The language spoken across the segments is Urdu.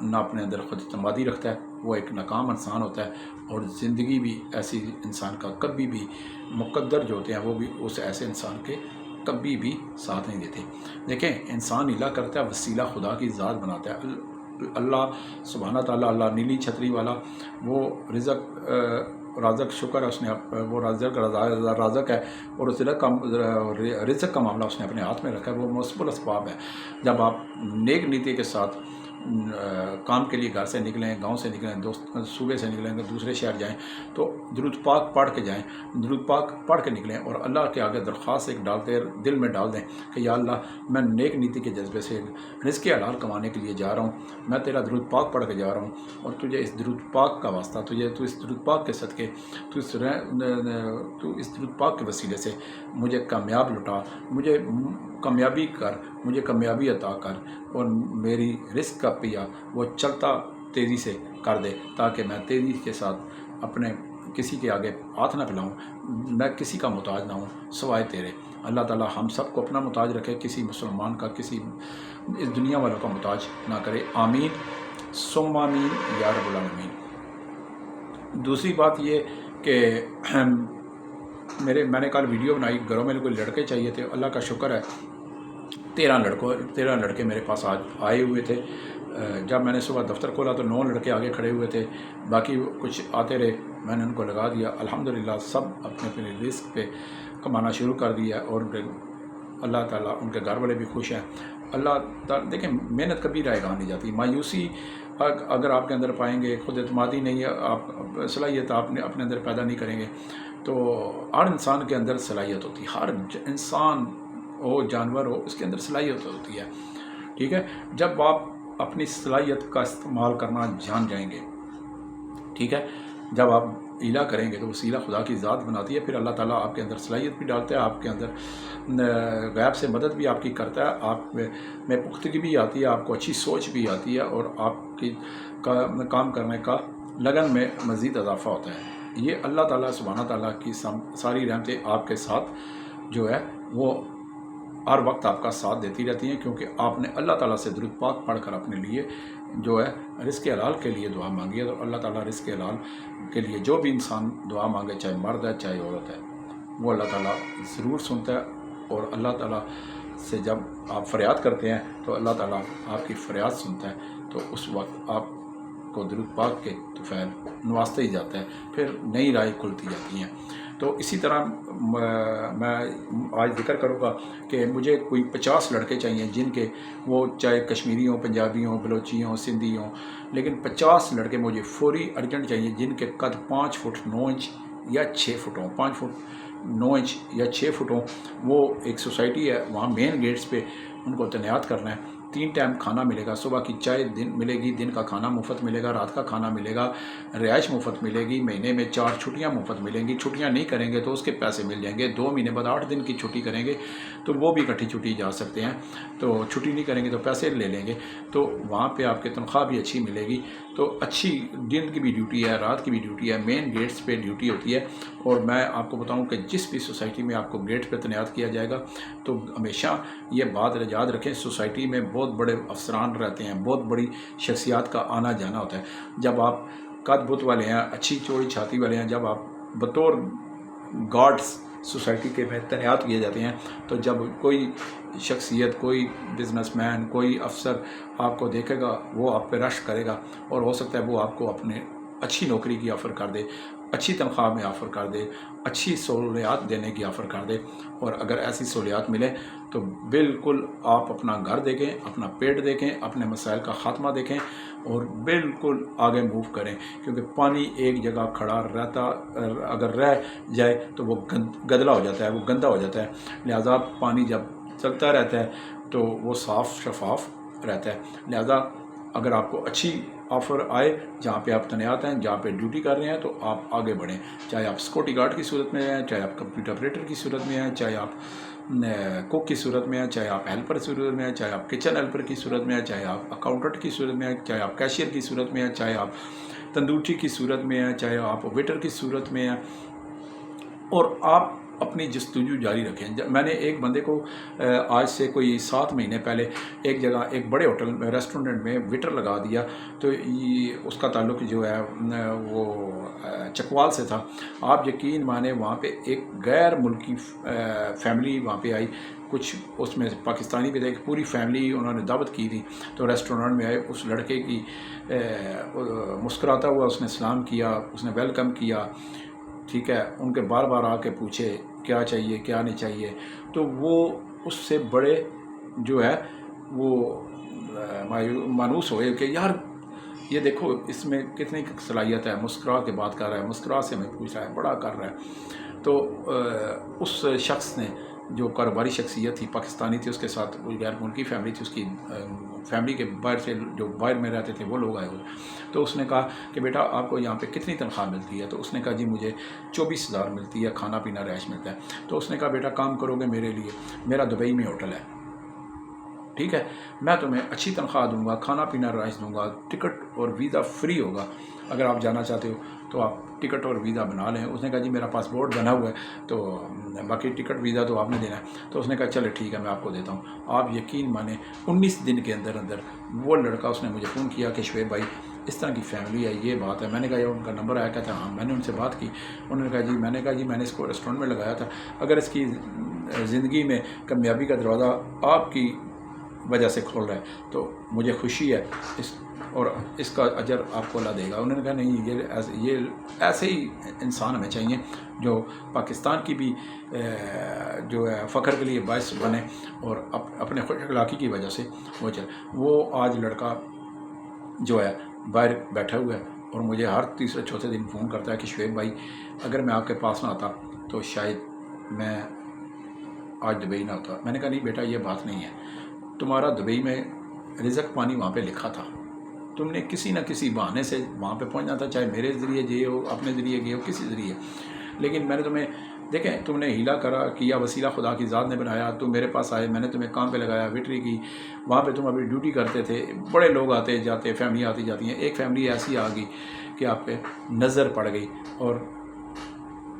نہ اپنے اندر خود اعتمادی رکھتا ہے، وہ ایک ناکام انسان ہوتا ہے، اور زندگی بھی ایسی انسان کا کبھی بھی مقدر جو ہوتے ہیں وہ بھی اس ایسے انسان کے کبھی بھی ساتھ نہیں دیتے۔ دیکھیں انسان ہیلا کرتا ہے، وسیلہ خدا کی ذات بناتا ہے۔ اللہ سبحانہ تعالیٰ، اللہ نیلی چھتری والا، وہ رازق شکر ہے اس نے، وہ رازق ہے، اور رزق کا معاملہ اس نے اپنے ہاتھ میں رکھا ہے، وہ موسم الاسباب ہے۔ جب آپ نیک نیتی کے ساتھ کام کے لیے گھر سے نکلیں، گاؤں سے نکلیں، دوست صوبے سے نکلیں، دوسرے شہر جائیں تو درود پاک پڑھ کے جائیں، درود پاک پڑھ کے نکلیں، اور اللہ کے آگے درخواست ایک دل میں ڈال دیں کہ یا اللہ میں نیک نیتی کے جذبے سے رزق حلال کمانے کے لیے جا رہا ہوں، میں تیرا درود پاک پڑھ کے جا رہا ہوں، اور تجھے اس درود پاک کا واسطہ، تو اس درود پاک کے صدقے، تو اس درود پاک کے وسیلے سے مجھے کامیاب لٹا، مجھے کامیابی کر، مجھے کامیابی عطا کر، اور میری رزق کا پیا وہ چلتا تیزی سے کر دے، تاکہ میں تیزی کے ساتھ اپنے کسی کے آگے ہاتھ نہ پھیلاؤں، میں کسی کا محتاج نہ ہوں سوائے تیرے۔ اللہ تعالیٰ ہم سب کو اپنا محتاج رکھے، کسی مسلمان کا، کسی اس دنیا والوں کا محتاج نہ کرے۔ آمین ثم آمین یا رب العالمین۔ دوسری بات یہ کہ میں نے کل ویڈیو بنائی، گھروں میں کوئی لڑکے چاہیے تھے، اللہ کا شکر ہے 13 لڑکے میرے پاس آج آئے ہوئے تھے۔ جب میں نے صبح دفتر کھولا تو 9 لڑکے آگے کھڑے ہوئے تھے، باقی کچھ آتے رہے، میں نے ان کو لگا دیا۔ الحمدللہ سب اپنے اپنے رزق پہ کمانا شروع کر دیا، اور اللہ تعالیٰ ان کے گھر والے بھی خوش ہیں۔ اللہ تعالیٰ دیکھیں محنت کبھی رائے گاہ نہیں جاتی، مایوسی اگر آپ کے اندر پائیں گے، خود اعتمادی نہیں ہے، آپ صلاحیت آپ نے اپنے اندر پیدا نہیں کریں گے، تو ہر انسان کے اندر صلاحیت ہوتی ہے، ہر انسان ہو جانور ہو اس کے اندر صلاحیت ہوتی ہے، ٹھیک ہے۔ جب آپ اپنی صلاحیت کا استعمال کرنا جان جائیں گے، ٹھیک ہے، جب آپ ہیلا کریں گے تو وسیلہ خدا کی ذات بناتی ہے، پھر اللہ تعالیٰ آپ کے اندر صلاحیت بھی ڈالتا ہے، آپ کے اندر غیب سے مدد بھی آپ کی کرتا ہے، آپ میں پختگی بھی آتی ہے، آپ کو اچھی سوچ بھی آتی ہے، اور آپ کی کام کرنے کا لگن میں مزید اضافہ ہوتا ہے۔ یہ اللہ تعالیٰ سبحانہ تعالیٰ کی ساری رحمتیں آپ کے ساتھ جو ہے وہ ہر وقت آپ کا ساتھ دیتی رہتی ہیں، کیونکہ آپ نے اللہ تعالیٰ سے درود پاک پڑھ کر اپنے لیے جو ہے رزق حلال کے لیے دعا مانگی ہے، تو اللہ تعالیٰ رزق حلال کے لیے جو بھی انسان دعا مانگے، چاہے مرد ہے چاہے عورت ہے، وہ اللہ تعالیٰ ضرور سنتا ہے، اور اللہ تعالیٰ سے جب آپ فریاد کرتے ہیں تو اللہ تعالیٰ آپ کی فریاد سنتا ہے، تو اس وقت آپ کو درود پاک کے طفیل نوازتے ہی جاتا ہے، پھر نئی راہیں کھلتی جاتی ہیں۔ تو اسی طرح میں آج ذکر کروں گا کہ مجھے کوئی 50 لڑکے چاہیے، جن کے وہ چاہے کشمیری ہوں، پنجابی ہوں، بلوچی ہوں، سندھی ہوں، لیکن 50 لڑکے مجھے فوری ارجنٹ چاہیے، جن کے قد 5 فٹ 9 انچ یا 6 فٹ ہوں، 5 فٹ 9 انچ یا 6 فٹ ہوں۔ وہ ایک سوسائٹی ہے، وہاں مین گیٹس پہ ان کو تعینات کرنا ہے۔ 3 ٹائم کھانا ملے گا، صبح کی چائے ملے گی، دن کا کھانا مفت ملے گا، رات کا کھانا ملے گا، رہائش مفت ملے گی، مہینے میں 4 چھٹیاں مفت ملیں گی، چھٹیاں نہیں کریں گے تو اس کے پیسے مل جائیں گے، 2 مہینے بعد 8 دن کی چھٹی کریں گے تو وہ بھی اکٹھی چھٹی جا سکتے ہیں، تو چھٹی نہیں کریں گے تو پیسے لے لیں گے، تو وہاں پہ آپ کی تنخواہ بھی اچھی ملے گی، تو اچھی دن کی بھی ڈیوٹی ہے، رات کی بھی ڈیوٹی ہے، مین گیٹس پہ ڈیوٹی ہوتی ہے۔ اور میں آپ کو بتاؤں کہ جس بھی سوسائٹی میں آپ کو گیٹ پہ تعینات کیا جائے گا تو ہمیشہ یہ بات یاد رکھیں، سوسائٹی میں بہت بڑے افسران رہتے ہیں، بہت بڑی شخصیات کا آنا جانا ہوتا ہے۔ جب آپ قد بت والے ہیں، اچھی چوڑی چھاتی والے ہیں، جب آپ بطور گارڈز سوسائٹی کے میں تعینات کیے جاتے ہیں، تو جب کوئی شخصیت، کوئی بزنس مین، کوئی افسر آپ کو دیکھے گا، وہ آپ پہ رش کرے گا، اور ہو سکتا ہے وہ آپ کو اپنے اچھی نوکری کی آفر کر دے، اچھی تنخواہ میں آفر کر دے، اچھی سہولیات دینے کی آفر کر دے، اور اگر ایسی سہولیات ملے تو بالکل آپ اپنا گھر دیکھیں، اپنا پیٹ دیکھیں، اپنے مسائل کا خاتمہ دیکھیں، اور بالکل آگے موو کریں، کیونکہ پانی ایک جگہ کھڑا رہتا اگر رہ جائے تو وہ گدلا ہو جاتا ہے، وہ گندا ہو جاتا ہے، لہذا پانی جب چلتا رہتا ہے تو وہ صاف شفاف رہتا ہے۔ لہذا اگر آپ کو اچھی آفر آئے جہاں پہ آپ تعینات ہیں، جہاں پہ ڈیوٹی کر رہے ہیں، تو آپ آگے بڑھیں، چاہے آپ سیکورٹی گارڈ کی صورت میں ہیں، چاہے آپ کمپیوٹر آپریٹر کی صورت میں ہیں، چاہے آپ کوک کی صورت میں ہیں، چاہے آپ ہیلپر کی صورت میں ہیں، چاہے آپ کچن ہیلپر کی صورت میں ہیں، چاہے آپ اکاؤنٹنٹ کی صورت میں ہیں، چاہے آپ کیشیئر کی صورت میں ہیں، چاہے آپ تندورچی کی صورت میں ہیں، چاہے آپ ویٹر کی صورت میں ہیں، اور آپ اپنی جستجو جاری رکھیں۔ میں نے ایک بندے کو آج سے کوئی 7 مہینے پہلے ایک جگہ ایک بڑے ہوٹل میں ریسٹورنٹ میں ویٹر لگا دیا، تو اس کا تعلق جو ہے وہ چکوال سے تھا۔ آپ یقین مانیں وہاں پہ ایک غیر ملکی فیملی وہاں پہ آئی، کچھ اس میں پاکستانی بھی تھے، ایک پوری فیملی انہوں نے دعوت کی تھی، تو ریسٹورنٹ میں آئے، اس لڑکے کی مسکراتا ہوا اس نے سلام کیا، اس نے ویلکم کیا، ٹھیک ہے، ان کے بار بار آ کے پوچھے کیا چاہیے کیا نہیں چاہیے، تو وہ اس سے بڑے جو ہے وہ مانوس ہوئے کہ یار یہ دیکھو اس میں کتنی صلاحیت ہے، مسکرا کے بات کر رہا ہے، مسکرا سے ہمیں پوچھ رہا ہے، بڑا کر رہا ہے۔ تو اس شخص نے جو کاروباری شخصیت تھی، پاکستانی تھی، اس کے ساتھ کوئی غیر ملکی فیملی تھی، اس کی فیملی کے باہر سے جو باہر میں رہتے تھے وہ لوگ آئے ہوئے، تو اس نے کہا کہ بیٹا آپ کو یہاں پہ کتنی تنخواہ ملتی ہے؟ تو اس نے کہا جی مجھے 24,000 ملتی ہے، کھانا پینا رہائش ملتا ہے۔ تو اس نے کہا بیٹا کام کرو گے میرے لیے، میرا دبئی میں ہوٹل ہے، ٹھیک ہے، میں تمہیں اچھی تنخواہ دوں گا، کھانا پینا رہائش دوں گا، ٹکٹ اور ویزا فری ہوگا، اگر آپ جانا چاہتے ہو تو آپ ٹکٹ اور ویزا بنا لیں۔ اس نے کہا جی میرا پاسپورٹ بنا ہوا ہے، تو باقی ٹکٹ ویزا تو آپ نے دینا ہے۔ تو اس نے کہا چلے ٹھیک ہے میں آپ کو دیتا ہوں۔ آپ یقین مانیں 19 دن کے اندر اندر وہ لڑکا اس نے مجھے فون کیا کہ شعیب بھائی اس طرح کی فیملی ہے، یہ بات ہے۔ میں نے کہا ان کا نمبر آیا، کہتا ہاں، میں نے ان سے بات کی، انہوں نے کہا جی، میں نے کہا جی میں نے اس کو ریسٹورنٹ میں لگایا تھا، اگر اس کی زندگی میں کامیابی کا دروازہ آپ کی وجہ سے کھول رہا ہے تو مجھے خوشی ہے، اور اس کا اجر آپ کو اللہ دے گا۔ انہوں نے کہا نہیں، یہ ایسے ہی انسان ہمیں چاہیے جو پاکستان کی بھی جو ہے فخر کے لیے باعث بنے، اور اپنے خوش اخلاقی کی وجہ سے وہ چلے۔ وہ آج لڑکا جو ہے باہر بیٹھا ہوا ہے اور مجھے ہر تیسرے چوتھے دن فون کرتا ہے کہ شعیب بھائی اگر میں آپ کے پاس نہ آتا تو شاید میں آج دبئی نہ ہوتا۔ میں نے کہا نہیں بیٹا یہ بات نہیں ہے، تمہارا دبئی میں رزق پانی وہاں پہ لکھا تھا، تم نے کسی نہ کسی بہانے سے وہاں پہ پہنچنا تھا، چاہے میرے ذریعے گئے ہو، اپنے ذریعے گئے ہو، کسی ذریعے، لیکن میں نے تمہیں دیکھیں، تم نے ہیلا کیا، وسیلہ خدا کی ذات نے بنایا، تم میرے پاس آئے، میں نے تمہیں کام پہ لگایا، ویٹری کی، وہاں پہ تم ابھی ڈیوٹی کرتے تھے، بڑے لوگ آتے جاتے، فیملی آتی جاتی ہیں، ایک فیملی ایسی آ گئی کہ آپ پہ نظر پڑ گئی، اور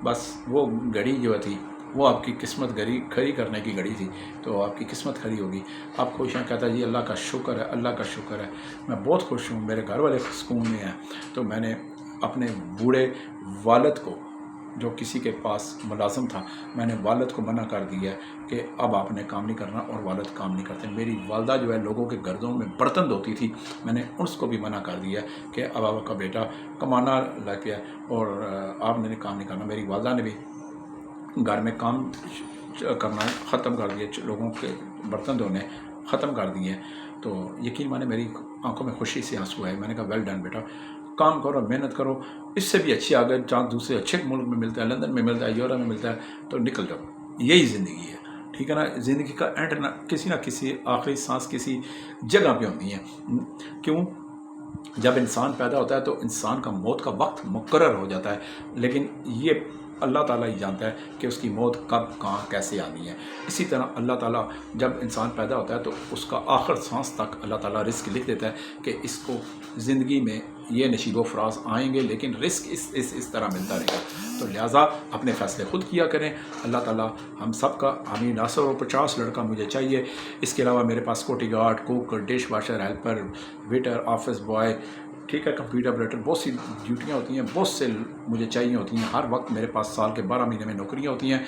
بس وہ گھڑی جو تھی وہ آپ کی قسمت کھری کرنے کی گھڑی تھی، تو آپ کی قسمت کھری ہوگی، آپ خوش ہیں؟ کہتا جی اللہ کا شکر ہے، اللہ کا شکر ہے، میں بہت خوش ہوں، میرے گھر والے سکون میں ہیں۔ تو میں نے اپنے بوڑھے والد کو جو کسی کے پاس ملازم تھا، میں نے والد کو منع کر دیا کہ اب آپ نے کام نہیں کرنا، اور والد کام نہیں کرتے۔ میری والدہ جو ہے لوگوں کے گردوں میں برتن دھوتی تھی، میں نے اس کو بھی منع کر دیا کہ اب آپ کا بیٹا کمانا لگ گیا اور آپ نے کام نہیں کرنا۔ میری والدہ نے بھی گھر میں کام کرنا ختم کر دیا، لوگوں کے برتن دھونے ختم کر دیے، تو یقین مانے میری آنکھوں میں خوشی سے آنسو آئے۔ میں نے کہا ویل ڈن بیٹا، کام کرو، محنت کرو، اس سے بھی اچھی اگر جہاں دوسرے اچھے ملک میں ملتا ہے، لندن میں ملتا ہے، یورپ میں ملتا ہے، تو نکل جاؤ، یہی زندگی ہے، ٹھیک ہے نا۔ زندگی کا اینڈ کسی نہ کسی آخری سانس کسی جگہ پہ ہوتی ہے۔ کیوں؟ جب انسان پیدا ہوتا ہے تو انسان کا موت کا وقت مقرر ہو جاتا ہے، لیکن یہ اللہ تعالیٰ ہی جانتا ہے کہ اس کی موت کب کہاں کیسے آنی ہے۔ اسی طرح اللہ تعالیٰ جب انسان پیدا ہوتا ہے تو اس کا آخر سانس تک اللہ تعالیٰ رزق لکھ دیتا ہے کہ اس کو زندگی میں یہ نشیب و فراز آئیں گے، لیکن رزق اس طرح ملتا رہے گا۔ تو لہٰذا اپنے فیصلے خود کیا کریں۔ اللہ تعالیٰ ہم سب کا آمین۔ 950 لڑکا مجھے چاہیے، اس کے علاوہ میرے پاس security guard, cook, dish washer, helper, waiter, office boy, ٹھیک ہے، کمپیوٹر آپریٹر، بہت سی ڈیوٹیاں ہوتی ہیں، بہت سے مجھے چاہیے ہوتی ہیں۔ ہر وقت میرے پاس سال کے 12 مہینے میں نوکریاں ہوتی ہیں۔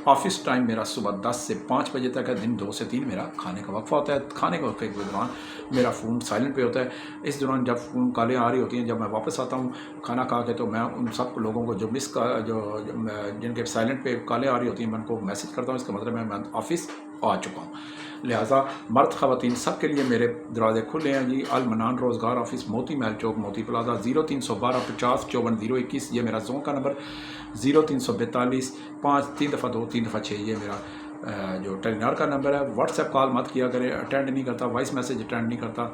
آفس ٹائم میرا صبح 10 سے 5 بجے تک ہے، دن 2 سے 3 میرا کھانے کا وقفہ ہوتا ہے۔ کھانے کے وقفے کے دوران میرا فون سائلنٹ پہ ہوتا ہے۔ اس دوران جب فون کالیں آ رہی ہوتی ہیں، جب میں واپس آتا ہوں کھانا کھا کے، تو میں ان سب لوگوں کو جو جن کے سائلنٹ پہ کالیں آ رہی ہوتی ہیں، میں ان کو میسج کرتا ہوں، اس کا مطلب ہے میں آفس آ چکا ہوں۔ لہٰذا مرد خواتین سب کے لیے میرے دروازے کھلے ہیں جی۔ المنان روزگار آفس، موتی محل چوک، موتی پلازا، 0312 50 54 021، یہ میرا زون کا نمبر، 0342 5 3 دفعہ 2 3 دفعہ 6، یہ میرا جو ٹیلی نار کا نمبر ہے۔ واٹس ایپ کال مت کیا کرے، اٹینڈ نہیں کرتا، وائس میسج اٹینڈ نہیں کرتا،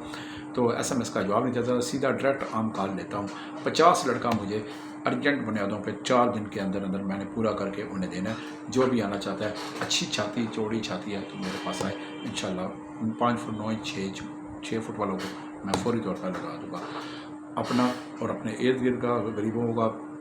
تو SMS کا جواب نہیں دیتا، سیدھا ڈائریکٹ عام کال لیتا ہوں۔ 50 لڑکا مجھے ارجنٹ بنیادوں پہ 4 دن کے اندر اندر میں نے پورا کر کے انہیں دینا ہے۔ جو بھی آنا چاہتا ہے، اچھی چھاتی چوڑی چھاتی ہے تو میرے پاس آئے، انشاءاللہ 5 فٹ 9 انچ 6 فٹ والوں کو میں فوری طور پر لگا دوں گا۔ اپنا اور اپنے ارد گرد کا غریبوں کا